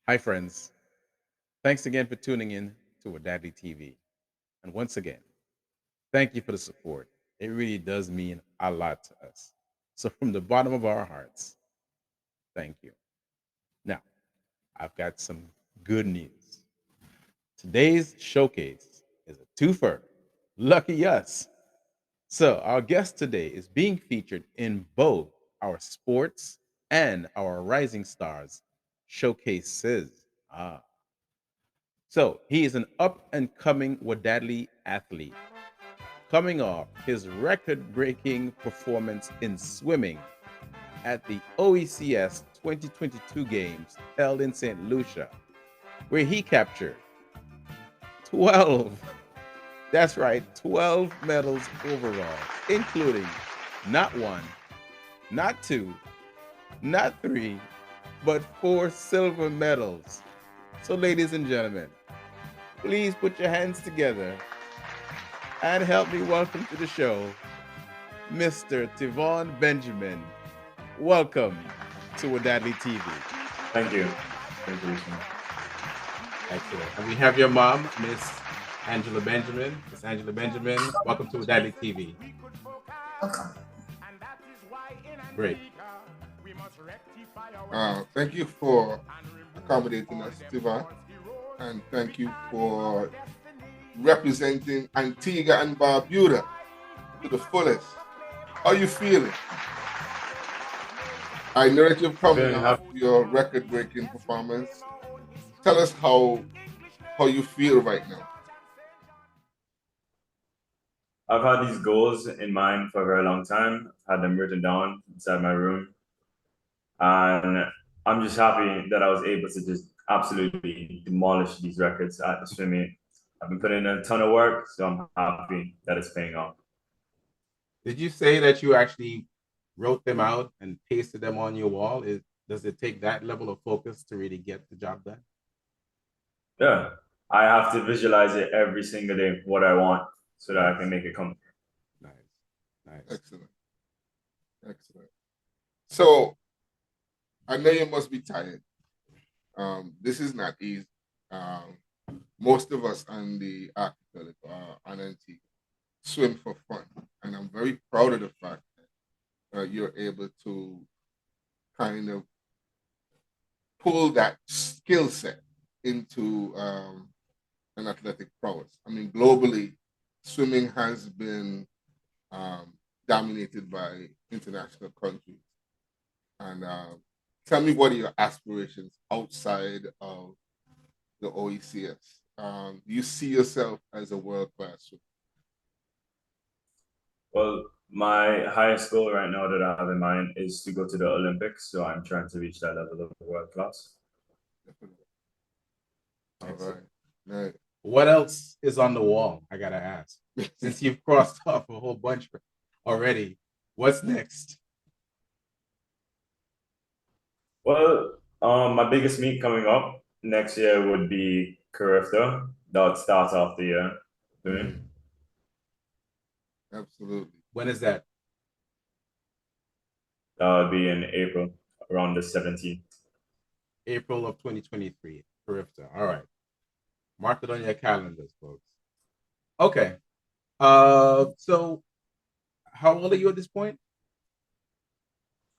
Hi, friends. Thanks again for tuning in to Wadadli TV. And once again, thank you for the support. It really does mean a lot to us. So, from the bottom of our hearts, thank you. Now, I've got some good news. Today's showcase is a twofer. Lucky us. So, our guest today is being featured in both our sports and our Rising Stars showcases. So he is an up and coming Wadadli athlete, coming off his record breaking performance in swimming at the OECS 2022 Games held in St. Lucia, where he captured 12, that's right, 12 medals overall, including not one, not two, not three, but four silver medals. So, ladies and gentlemen, please put your hands together and help me welcome to the show Mr. Tivon Benjamin. Welcome to Wadadli TV. Thank you. Thank you, Richmond. Excellent. And we have your mom, Miss Angela Benjamin. Miss Angela Benjamin, welcome to Wadadli TV. Welcome. Great. Thank you for accommodating us, Tivon, and thank you for representing Antigua and Barbuda to the fullest. How are you feeling? I know that you're coming Feeling off your record-breaking performance. Tell us how you feel right now. I've had these goals in mind for a very long time. I've had them written down inside my room. And I'm just happy that I was able to just absolutely demolish these records at the swimming. I've been putting in a ton of work, so I'm happy that it's paying off. Did you say that you actually wrote them out and pasted them on your wall? Does it take that level of focus to really get the job done? Yeah. I have to visualize it every single day, what I want, so that I can make it come. Nice. Nice. Excellent. Excellent. So, I know you must be tired. This is not easy. Most of us on the archipelago on Antigua swim for fun, and I'm very proud of the fact that you're able to kind of pull that skill set into an athletic prowess. I mean, globally, swimming has been dominated by international countries. And tell me, what are your aspirations outside of the OECS? Do you see yourself as a world class swimmer? Well, my highest goal right now that I have in mind is to go to the Olympics. So I'm trying to reach that level of world class. Definitely. All right. Right. What else is on the wall? I gotta ask. Since you've crossed off a whole bunch already, what's next? Well, my biggest meet coming up next year would be Carifta. That would start off the year. Absolutely. When is that? That would be in April, around the 17th. April of 2023. Carifta. All right. Mark it on your calendars, folks. Okay. So how old are you at this point?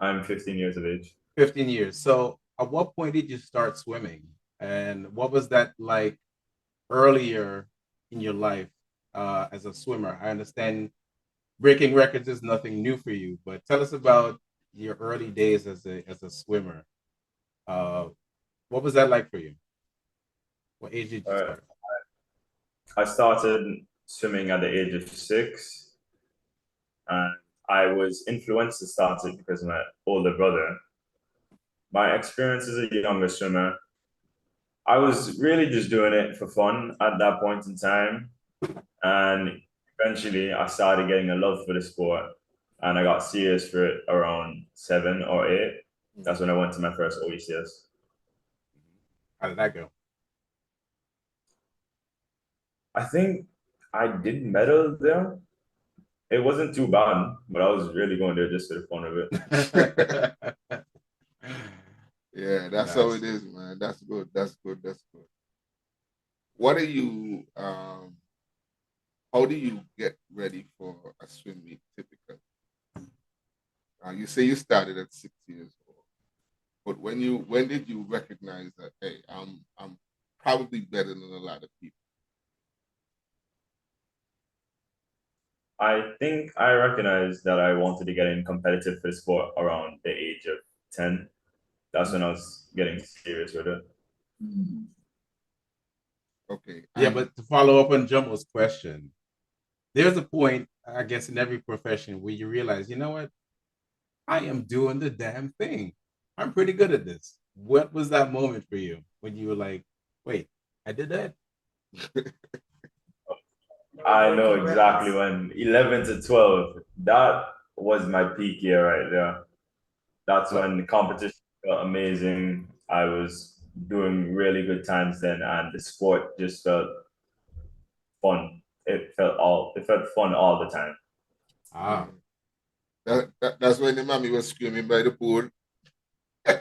I'm 15 years of age. 15 years. So at what point did you start swimming? And what was that like earlier in your life as a swimmer? I understand breaking records is nothing new for you, but tell us about your early days as a swimmer. Uh, what was that like for you? What age did you start? I started swimming at the age of 6, and I was influenced to start it because of my older brother. My experience as a younger swimmer, I was really just doing it for fun at that point in time. And eventually I started getting a love for the sport, and I got serious for it around 7 or 8. That's when I went to my first OECS. How did that go? I think I did medal there. It wasn't too bad, but I was really going there just for the fun of it. Yeah, that's how it is, man. man. That's good. That's good. That's good. What are you? How do you get ready for a swim meet typically? You say you started at 6 years old, but when did you recognize that, hey, I'm probably better than a lot of people? I think I recognized that I wanted to get in competitive for the sport around the age of 10. That's when I was getting serious with it. Okay. Yeah, but to follow up on Jumbo's question, there's a point, I guess, in every profession where you realize, you know what? I am doing the damn thing. I'm pretty good at this. What was that moment for you when you were like, wait, I did that? I know exactly when 11 to 12, that was my peak year right there. That's when the competition felt amazing. I was doing really good times then, and the sport just felt fun. It felt fun all the time. Ah, That's when the mommy was screaming by the pool. Go,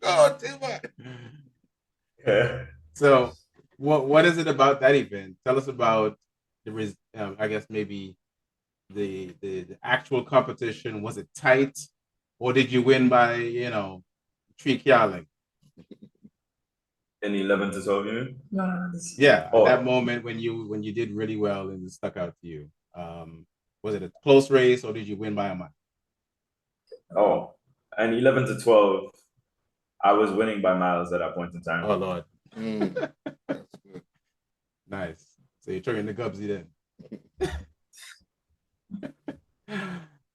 Tivon. Yeah. So what is it about that event? Tell us about I guess maybe the actual competition. Was it tight, or did you win by tree kyarling? In 11 to 12, you mean? No, Yeah, at that Oh, moment when you did really well and it stuck out to you. Was it a close race or did you win by a mile? oh. And 11 to 12, I was winning by miles at that point in time. Oh Lord, That's good. nice. So you're turning the Gubsy then.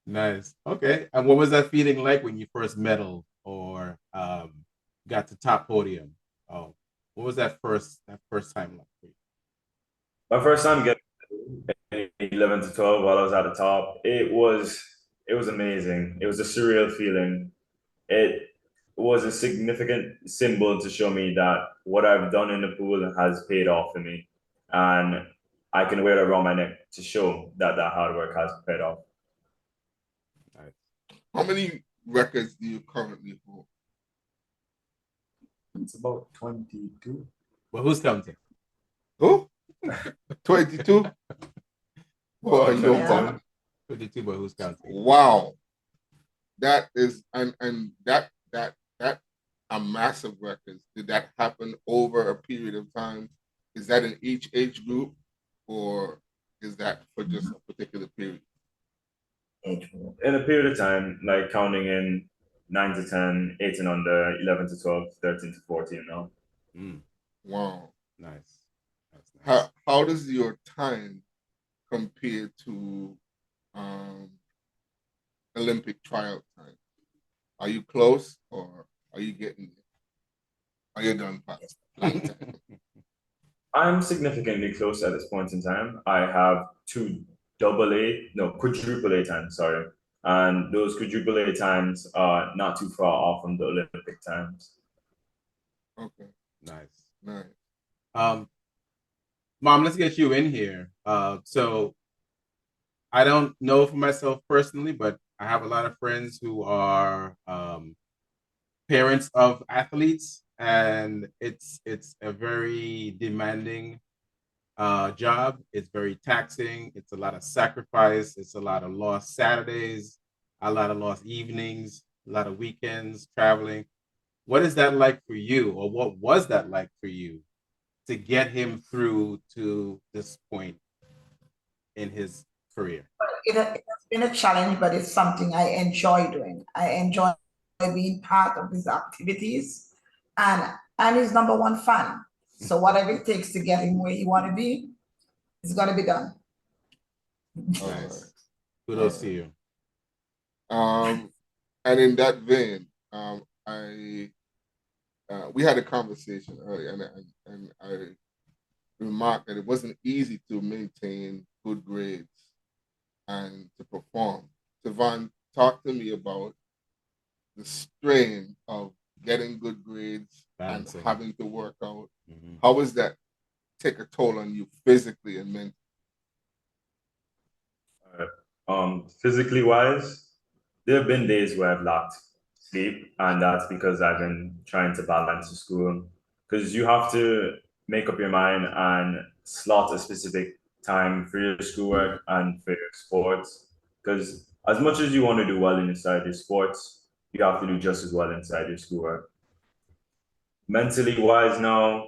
Nice. Okay. And what was that feeling like when you first medaled or got to top podium? Oh, what was that first time like for you? My first time getting 11 to 12 while I was at the top, it was amazing. It was a surreal feeling. It was a significant symbol to show me that what I've done in the pool has paid off for me. And I can wear it around my neck to show that that hard work has paid off. Nice. How many records do you currently hold? it's about 22. Well, who's counting? Who? 22? Boy, you're Yeah. bad. 52, but who's counting? Wow. That is and that a massive record. Did that happen over a period of time? Is that in each age group or is that for just a particular period? In a period of time, like counting in 9 to 10, 8 and under, 11 to 12, 13 to 14 now. Mm, Wow. nice. That's nice. How does your time compare to um, Olympic trial time? Are you close or are you getting are you done past long time? I'm significantly close at this point in time. I have two quadruple A times, sorry. And those quadruple A times are not too far off from the Olympic times. Okay, Nice. nice. Mom, let's get you in here. So I don't know for myself personally, but I have a lot of friends who are parents of athletes, and it's a very demanding job. It's very taxing. It's a lot of sacrifice. It's a lot of lost Saturdays, a lot of lost evenings, a lot of weekends traveling. What is that like for you, or what was that like for you to get him through to this point in his career? It has been a challenge, but it's something I enjoy doing. I enjoy being part of these activities, and I'm his number one fan. So whatever it takes to get him where he want to be, it's gonna be done. All Nice. right. Kudos All to you. And in that vein, we had a conversation earlier, and I remarked that it wasn't easy to maintain good grades and to perform. Tivon, talk to me about the strain of getting good grades Balancing. and having to work out. Mhm. How does that take a toll on you physically and mentally? Physically wise, there have been days where I've lacked sleep, and that's because I've been trying to balance the school. Because you have to make up your mind and slot a specific time for your schoolwork and for your sports. Because as much as you want to do well inside your sports, you have to do just as well inside your schoolwork. Mentally wise now,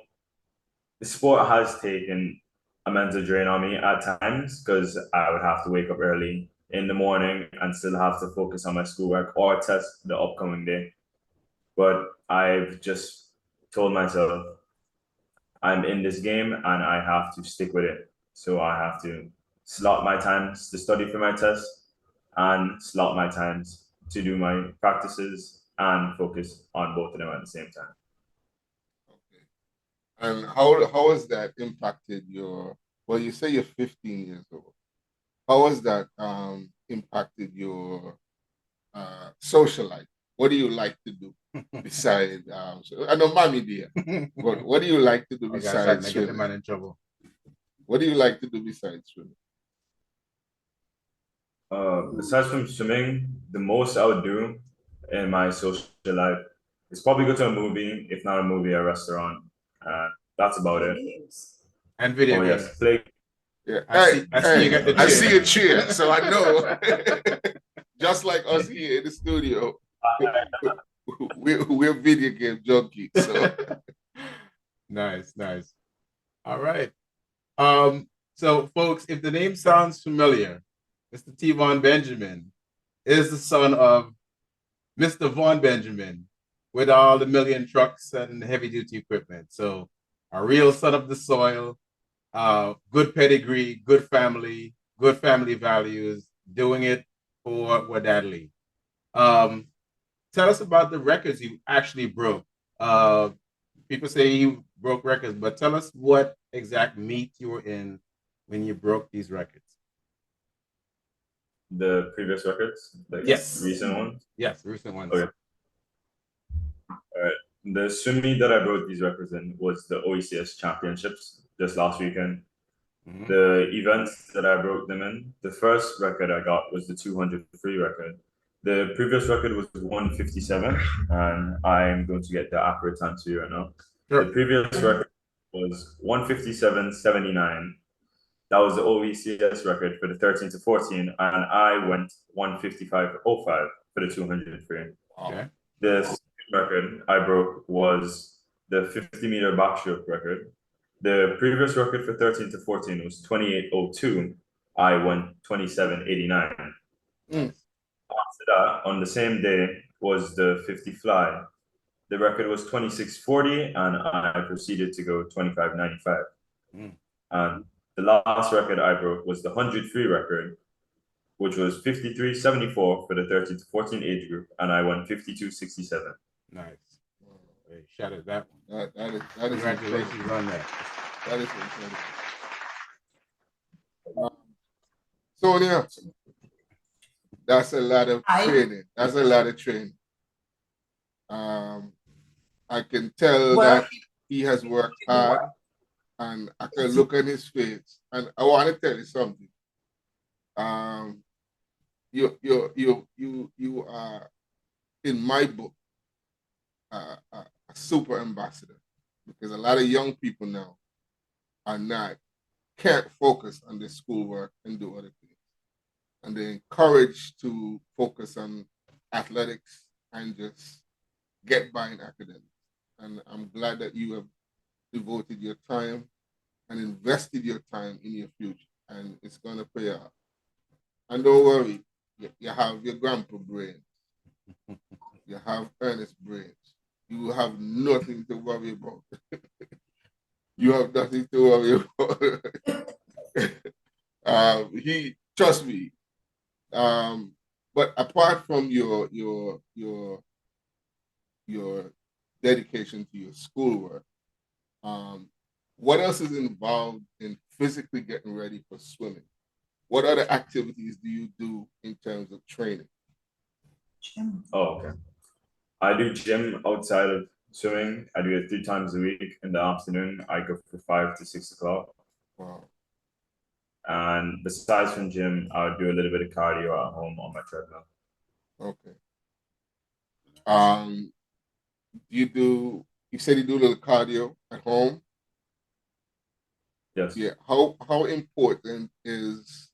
the sport has taken a mental drain on me at times because I would have to wake up early in the morning and still have to focus on my schoolwork or test the upcoming day. But I've just told myself I'm in this game and I have to stick with it. So I have to slot my times to study for my test and slot my times to do my practices and focus on both of them at the same time. Okay. And how has that impacted your, well, you say you're 15 years old. How has that impacted your social life? What do you like to do besides, I know mommy dear, but what do you like to do besides get the man swimming? in trouble. What do you like to do besides swimming? Besides from swimming, the most I would do in my social life is probably go to a movie, if not a movie, a restaurant. That's about it. And video Oh games. yes, play. Yeah. I see you got the I chair. see a chair, so I know. Just like us here in the studio, we're video game junkies. So Nice. All right. So folks, if the name sounds familiar, Mr. Tivon Benjamin is the son of Mr. Vaughn Benjamin with all the million trucks and heavy duty equipment. So a real son of the soil, good pedigree, good family values, doing it for Wadadli. Tell us about the records you actually broke. People say you broke records, but tell us what exact meet you were in when you broke these records. The previous records, like Yes. recent ones. Yes, recent ones. Okay. All right. The swim meet that I broke these records in was the OECS championships just last weekend. Mhm. The events that I broke them in, the first record I got was the 200 free record. The previous record was 157, and I'm going to get the accurate time to you right now. Sure. The previous record was 157.79. That was the OECS record for the 13 to 14, and I went 155.05 for the 200 free. Okay. The second record I broke was the 50-meter backstroke record. The previous record for 13 to 14 was 28.02. I went 27.89. After that, on the same day, was the 50 fly. The record was 26.40, and I proceeded to go 25.95. And the last record I broke was the 100 free record, which was 53.74 for the 13 to 14 age group, and I won 52.67. Nice. Hey, shout out that one. that is Congratulations incredible. on that. That is incredible. Sonia, that's a lot of training. That's a lot of training. I can tell that he has worked hard, and I can look at his face. And I want to tell you something. You are, in my book, a super ambassador, because a lot of young people now can't focus on their schoolwork and do other things, and they're encouraged to focus on athletics and just get by in academics. And I'm glad that you have devoted your time and invested your time in your future, and it's going to pay off. And don't worry, you have your grandpa brains, you have Ernest brains. You have nothing to worry about. You have nothing to worry about. Trust me. But apart from your dedication to your schoolwork, what else is involved in physically getting ready for swimming? What other activities do you do in terms of training? Gym. Oh, okay. I do gym outside of swimming. I do it 3 times a week. In the afternoon, I go for 5 to 6 o'clock. Wow. And besides from gym, I would do a little bit of cardio at home on my treadmill. Okay. Um, you said you do a little cardio at home. Yes. Yeah. How important is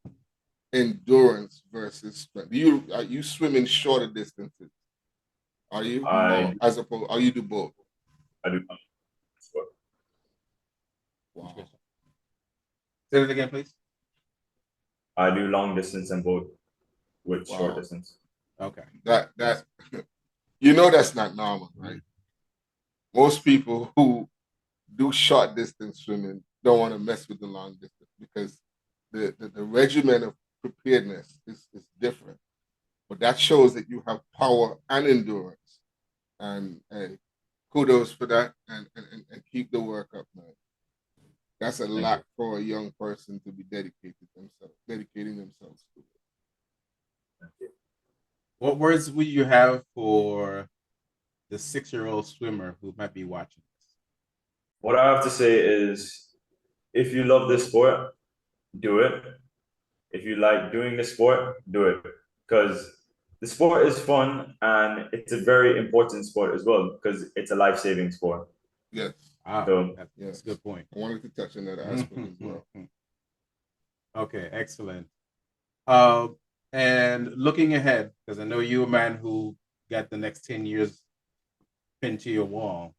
endurance versus strength? Are you swimming shorter distances? Are you? I Or you do both? I do. Wow. Say it again, please. I do long distance and both with short Wow. distance. Okay. That that's not normal, right? Most people who do short distance swimming don't want to mess with the long distance because the regimen of preparedness is different. But that shows that you have power and endurance. And hey, kudos for that and keep the work up, man. That's a lot for a young person to be dedicating themselves to it. Thank you. What words would you have for the 6-year-old swimmer who might be watching this? What I have to say is, if you love this sport, do it. If you like doing the sport, do it. Because the sport is fun and it's a very important sport as well because it's a life-saving sport. Yes. So That's a good point. I wanted to touch on that aspect as well. Okay, excellent. And looking ahead, because I know you're a man who got the next 10 years pinned to your wall.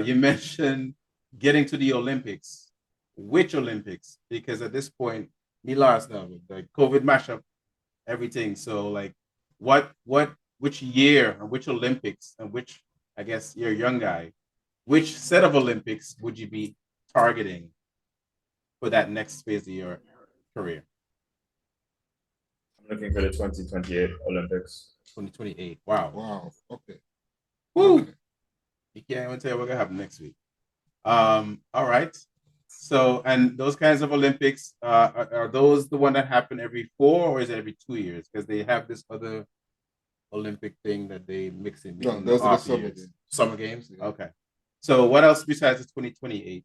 You mentioned getting to the Olympics. Which Olympics? Because at this point, me last now, the COVID mashup, everything. So like which year and which Olympics and which, I guess you're a young guy, which set of Olympics would you be targeting for that next phase of your career? I'm looking for the 2028 Olympics. 2028. Wow. Wow. Okay. Woo! Okay. You can't even tell what's gonna happen next week. All right. So, and those kinds of Olympics, are those the one that happen every 4 or is it every 2 years? Because they have this other Olympic thing that they mix in No, between those the are the off summer years. games. Summer games? Yeah. Okay. So what else besides the 2028?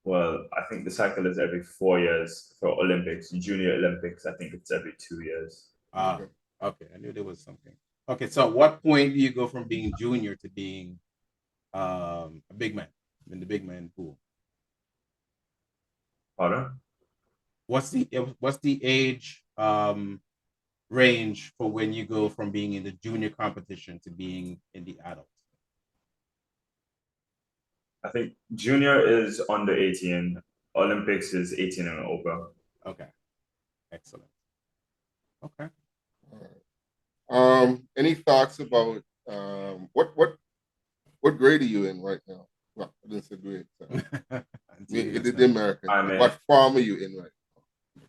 Well, I think the cycle is every 4 years for Olympics. Junior Olympics, I think it's every 2 years. Okay. I knew there was something. Okay, so at what point do you go from being junior to being a big man in the big man pool? Pardon? What's the age range for when you go from being in the junior competition to being in the adult? I think junior is under 18. Olympics is 18 and over. Okay, excellent. Okay. All right. Any thoughts about what grade are you in right now? Well, I didn't say grade. The American. What form are you in right now?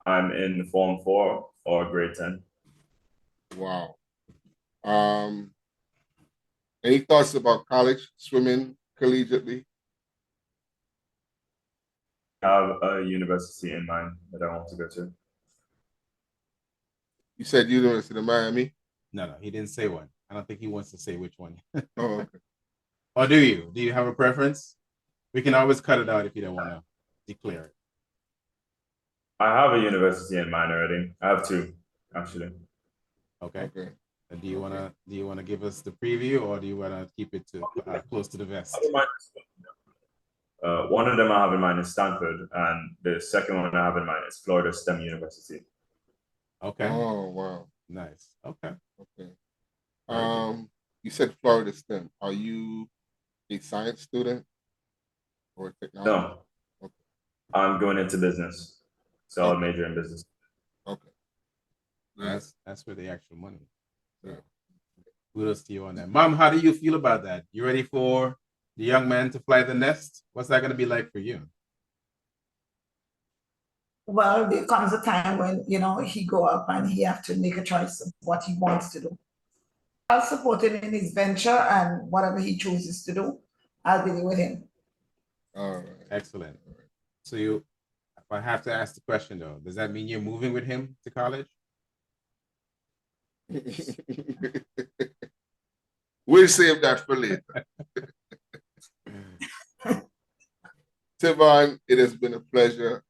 I'm in Form 4 or grade 10. Wow. Any thoughts about college swimming collegiately? I have a university in mind that I want to go to. You said University of Miami? No, he didn't say one. I don't think he wants to say which one. Oh, okay. Or do you? Do you have a preference? We can always cut it out if you don't want to declare it. I have a university in mind already. I have 2, actually. Okay. Okay. Do you wanna give us the preview, or do you wanna keep it to close to the vest? One of them I have in mind is Stanford, and the second one I have in mind is Florida STEM University. Okay. Oh, wow. Nice. Okay. Okay. You said Florida STEM. Are you a science student or technology? No. Okay. I'm going into business, so I'll major in business. Okay. That's where the actual money is. So kudos to you on that. Mom, how do you feel about that? You ready for the young man to fly the nest? What's that going to be like for you? Well, there comes a time when, he go up and he have to make a choice of what he wants to do. I'll support him in his venture, and whatever he chooses to do, I'll be there with him. All right. Excellent. So if I have to ask the question though, does that mean you're moving with him to college? We'll save that for later. Tivon, it has been a pleasure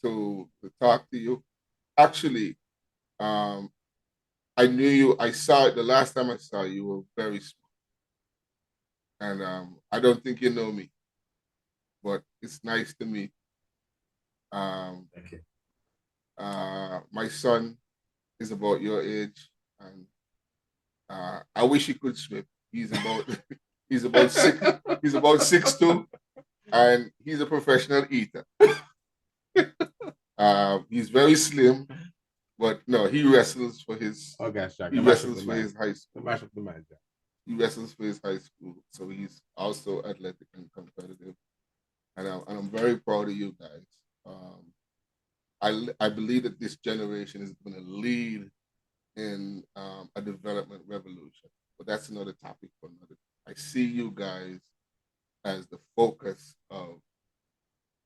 to talk to you. Actually, I knew you. I saw it the last time I saw you. You were very small, and I don't think you know me, but it's nice to meet. Thank you. My son is about your age, and I wish he could swim. He's about he's about 6'2", and he's a professional eater. He's very slim, but no, he wrestles for his. Oh gosh, Jack. He wrestles for his high school. Mash up the man, Jack. He wrestles for his high school, so he's also athletic and competitive. And I'm very proud of you guys. I believe that this generation is going to lead in a development revolution, but that's another topic for another. I see you guys as the focus of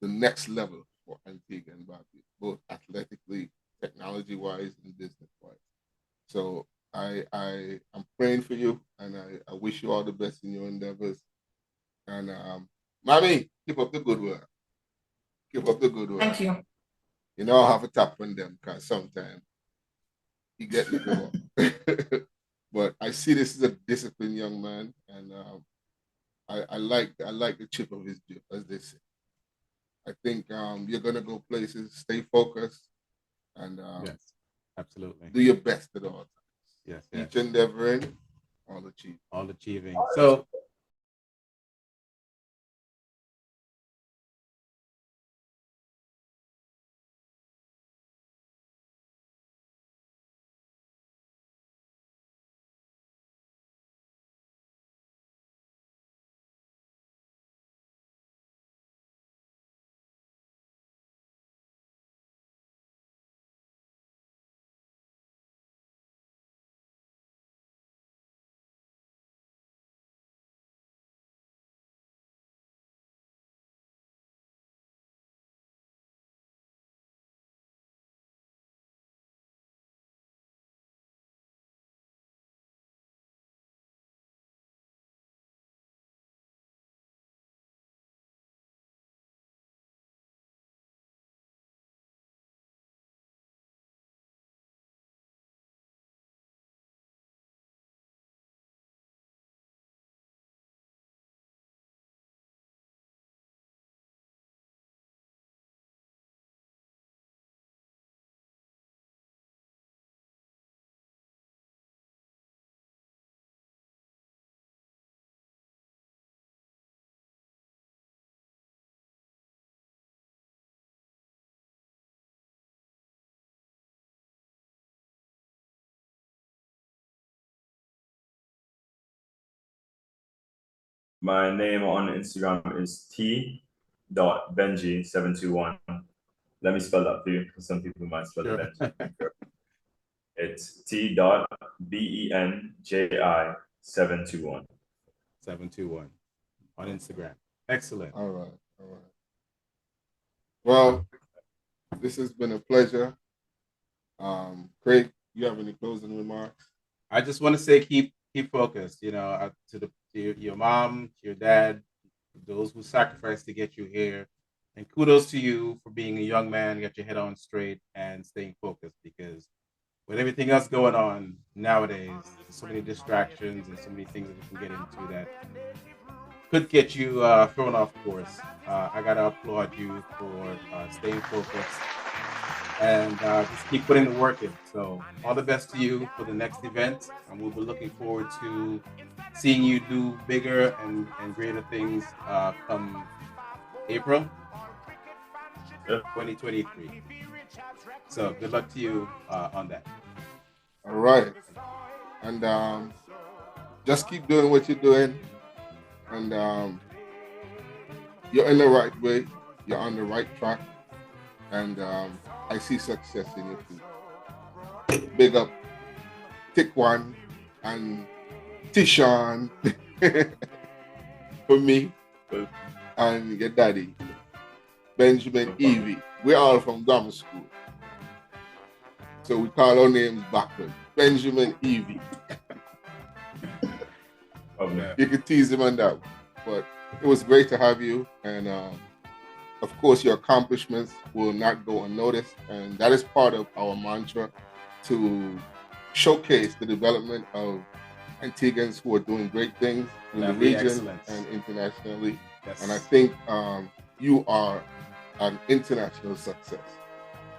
the next level for Antigua and Barbuda, both athletically, technology-wise, and business-wise. So I'm praying for you, and I wish you all the best in your endeavors. And mommy, keep up the good work. Keep up the good work. Thank you. You know, I have a tap on them because sometimes you get me wrong. But I see this as a disciplined young man, and I like the chip of his jib, as they say. I think you're gonna go places. Stay focused, and Yes, absolutely. do your best at all times. Yes, Each yes. endeavoring, all achieve. All achieving. So My name on Instagram is T.Benji721. Let me spell that for you because some people might spell sure. it Benji. It's T.Benji721. 721 on Instagram. Excellent. All right, all right. Well, this has been a pleasure. Craig, you have any closing remarks? I just want to say keep focused. You know, to your mom, to your dad, those who sacrificed to get you here, and kudos to you for being a young man, get your head on straight and staying focused. Because with everything else going on nowadays, there's so many distractions and so many things that you can get into that could get you thrown off course. I gotta applaud you for staying focused and just keep putting the work in. So all the best to you for the next event, and we'll be looking forward to seeing you do bigger and greater things come April 2023. So good luck to you on that. All right. And just keep doing what you're doing. And you're in the right way. You're on the right track. And I see success in you too. Big up Tikwan and Tishan for me and your daddy, Benjamin Evie. We're all from grammar school. So we call our names backwards. Benjamin Evie. You can tease him on that. But it was great to have you. And of course, your accomplishments will not go unnoticed. And that is part of our mantra. to showcase the development of Antiguans who are doing great things in the Lovely region excellence. and internationally. Yes. And I think you are an international success.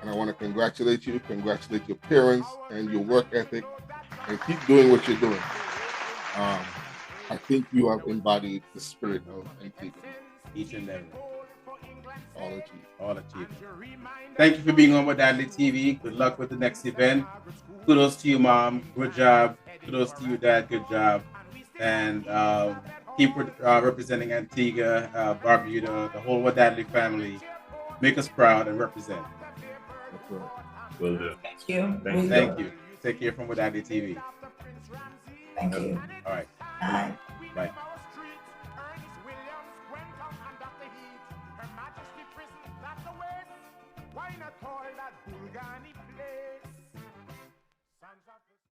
And I want to congratulate you, congratulate your parents and your work ethic, and keep doing what you're doing. I think you have embodied the spirit of Antigua. Each and every. All achieved. All achieved. Thank you for being on Wadadli TV. Good luck with the next event. Kudos to you, Mom. Good job. Kudos to you, Dad. Good job. And keep representing Antigua, Barbuda, the whole Wadadli family. Make us proud and represent. That's right. Will do. Thank you. Thank you. Take care from Wadadli TV. Thank you. All right. Bye. Bye.